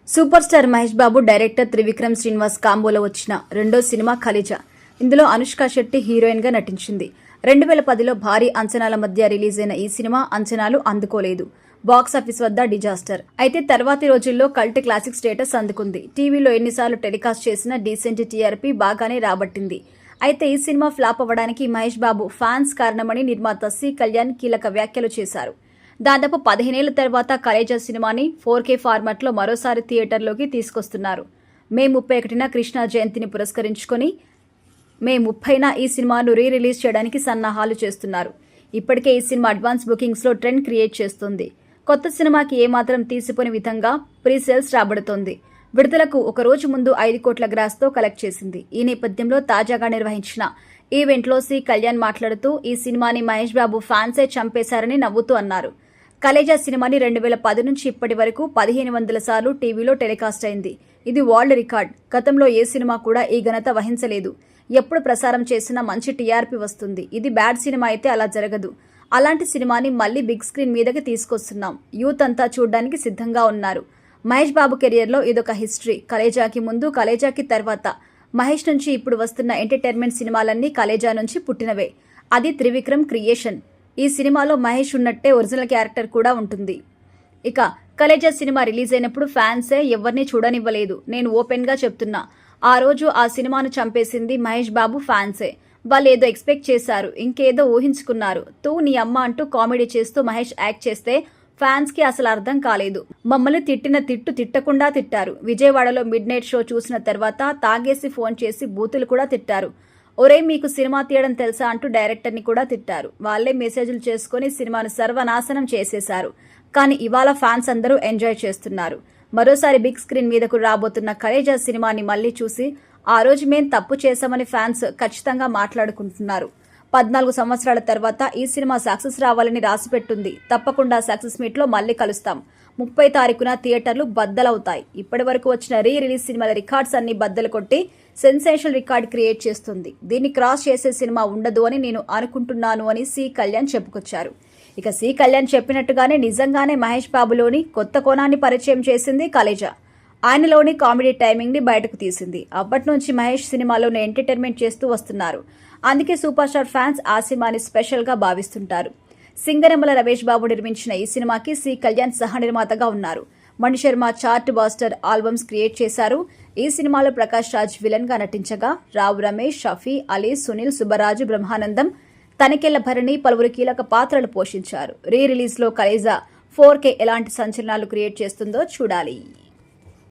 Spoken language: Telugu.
Super star Mahesh Babu director Trivikram Srinivas కాంబోలో వచ్చిన రెండో సినిమా ఖలీజా. ఇందులో అనుష్క శెట్టి హీరోయిన్ గా నటించింది. 2010లో భారీ అంచనాల మధ్య రిలీజ్ అయిన ఈ సినిమా అంచనాలు అందుకోలేదు. బాక్సాఫీస్ వద్ద డిజాస్టర్. అయితే తర్వాతి రోజుల్లో కల్ట్ క్లాసిక్ స్టేటస్ అందుకుంది. టీవీలో ఎన్నిసార్లు టెలికాస్ట్ చేసినా డీసెంట్ టీఆర్పీ బాగానే రాబట్టింది. అయితే ఈ సినిమా ఫ్లాప్ అవ్వడానికి మహేష్ బాబు ఫ్యాన్స్ కారణమని నిర్మాత సి కళ్యాణ్ కీలక వ్యాఖ్యలు చేశారు. దాదాపు 15 ఏళ్ల తర్వాత ఖలీజా సినిమాని 4K ఫార్మాట్లో మరోసారి థియేటర్లోకి తీసుకొస్తున్నారు. మే 31న కృష్ణ జయంతిని పురస్కరించుకొని మే 30న ఈ సినిమాను రిలీజ్ చేయడానికి సన్నాహాలు చేస్తున్నారు. ఇప్పటికే ఈ సినిమా అడ్వాన్స్ బుకింగ్స్లో ట్రెండ్ క్రియేట్ చేస్తోంది. కొత్త సినిమాకి ఏమాత్రం తీసిపోని విధంగా ప్రీ సేల్స్ రాబడుతోంది. విడుదలకు ఒక రోజు ముందు 5 కోట్ల గ్రాస్తో కలెక్ట్ చేసింది. ఈ నేపథ్యంలో తాజాగా నిర్వహించిన ఈవెంట్లో సి కళ్యాణ్ మాట్లాడుతూ ఈ సినిమాని మహేష్ బాబు ఫ్యాన్సే చంపేశారని నవ్వుతూ అన్నారు. ఖలీజా సినిమాని 2010 నుంచి ఇప్పటి వరకు 1500 సార్లు టీవీలో టెలికాస్ట్ అయింది. ఇది వరల్డ్ రికార్డ్. గతంలో ఏ సినిమా కూడా ఈ ఘనత వహించలేదు. ఎప్పుడు ప్రసారం చేసినా మంచి టీఆర్పీ వస్తుంది. ఇది బ్యాడ్ సినిమా అయితే అలా జరగదు. అలాంటి సినిమాని మళ్లీ బిగ్ స్క్రీన్ మీదకి తీసుకొస్తున్నాం. యూత్ అంతా చూడ్డానికి సిద్ధంగా ఉన్నారు. మహేష్ బాబు కెరియర్లో ఇదొక హిస్టరీ. ఖలీజాకి ముందు, ఖలీజాకి తర్వాత మహేష్ నుంచి ఇప్పుడు వస్తున్న ఎంటర్టైన్మెంట్ సినిమాలన్నీ ఖలీజా నుంచి పుట్టినవే. అది త్రివిక్రమ్ క్రియేషన్. ఈ సినిమాలో మహేష్ ఉన్నట్టే ఒరిజినల్ క్యారెక్టర్ కూడా ఉంటుంది. ఇక ఖలీజా సినిమా రిలీజ్ అయినప్పుడు ఫ్యాన్సే ఎవరిని చూడనివ్వలేదు. నేను ఓపెన్ గా చెప్తున్నా, ఆ రోజు ఆ సినిమాను చంపేసింది మహేష్ బాబు ఫ్యాన్సే. వాళ్ళు ఏదో ఎక్స్పెక్ట్ చేశారు, ఇంకేదో ఊహించుకున్నారు. తూ నీ అమ్మ అంటూ కామెడీ చేస్తూ మహేష్ యాక్ట్ చేస్తే ఫ్యాన్స్ కి అసలు అర్థం కాలేదు. మమ్మల్ని తిట్టిన తిట్టకుండా తిట్టారు. విజయవాడలో మిడ్ నైట్ షో చూసిన తర్వాత తాగేసి ఫోన్ చేసి బూతులు కూడా తిట్టారు. ఒరే మీకు సినిమా తీయడం తెలుసా అంటూ డైరెక్టర్ని కూడా తిట్టారు. వాళ్లే మెసేజ్లు చేసుకుని సినిమాను సర్వనాశనం చేసేశారు. కానీ ఇవాళ ఫ్యాన్స్ అందరూ ఎంజాయ్ చేస్తున్నారు. మరోసారి బిగ్ స్క్రీన్ మీదకు రాబోతున్న ఖలీజా సినిమాని మళ్లీ చూసి ఆ రోజు మేం తప్పు చేశామని ఫ్యాన్స్ ఖచ్చితంగా మాట్లాడుకుంటున్నారు. 14 సంవత్సరాల తర్వాత ఈ సినిమా సక్సెస్ రావాలని రాసిపెట్టుంది. తప్పకుండా సక్సెస్ మీట్ లో మళ్లీ కలుస్తాం. 30 తారీఖున థియేటర్లు బద్దలవుతాయి. ఇప్పటి వరకు వచ్చిన రిలీజ్ సినిమాల రికార్డ్స్ అన్ని బద్దలు కొట్టి సెన్సేషనల్ రికార్డ్ క్రియేట్ చేస్తుంది. దీన్ని క్రాస్ చేసే సినిమా ఉండదు అని నేను అనుకుంటున్నాను అని సి కళ్యాణ్ చెప్పుకొచ్చారు. ఇక సి కళ్యాణ్ చెప్పినట్టుగానే నిజంగానే మహేష్ బాబులోని కొత్త కోణాన్ని పరిచయం చేసింది ఖలీజా. ఆయనలోని కామెడీ టైమింగ్ ని బయటకు తీసింది. అప్పటి నుంచి మహేష్ సినిమాలోని ఎంటర్టైన్మెంట్ చేస్తూ వస్తున్నారు. అందుకే సూపర్ స్టార్ ఫ్యాన్స్ ఆ సినిమాని స్పెషల్ గా భావిస్తుంటారు. సింగనమల రమేష్ బాబు నిర్మించిన ఈ సినిమాకి సి కళ్యాణ్ సహ నిర్మాతగా ఉన్నారు. Manisharma chartbuster albums create చేశారు. ఈ సినిమాలో ప్రకాష్ రాజ్ విలన్ గా నటించగా రావు రమేష్, షఫీ, అలీ, సునీల్, సుబ్బరాజు, బ్రహ్మానందం, తనికెళ్ల భరణి పలువురు కీలక పాత్రలు పోషించారు. రిలీజ్ లో ఖలీజా 4K ఎలాంటి సంచలనాలు క్రియేట్ చేస్తుందో చూడాలి.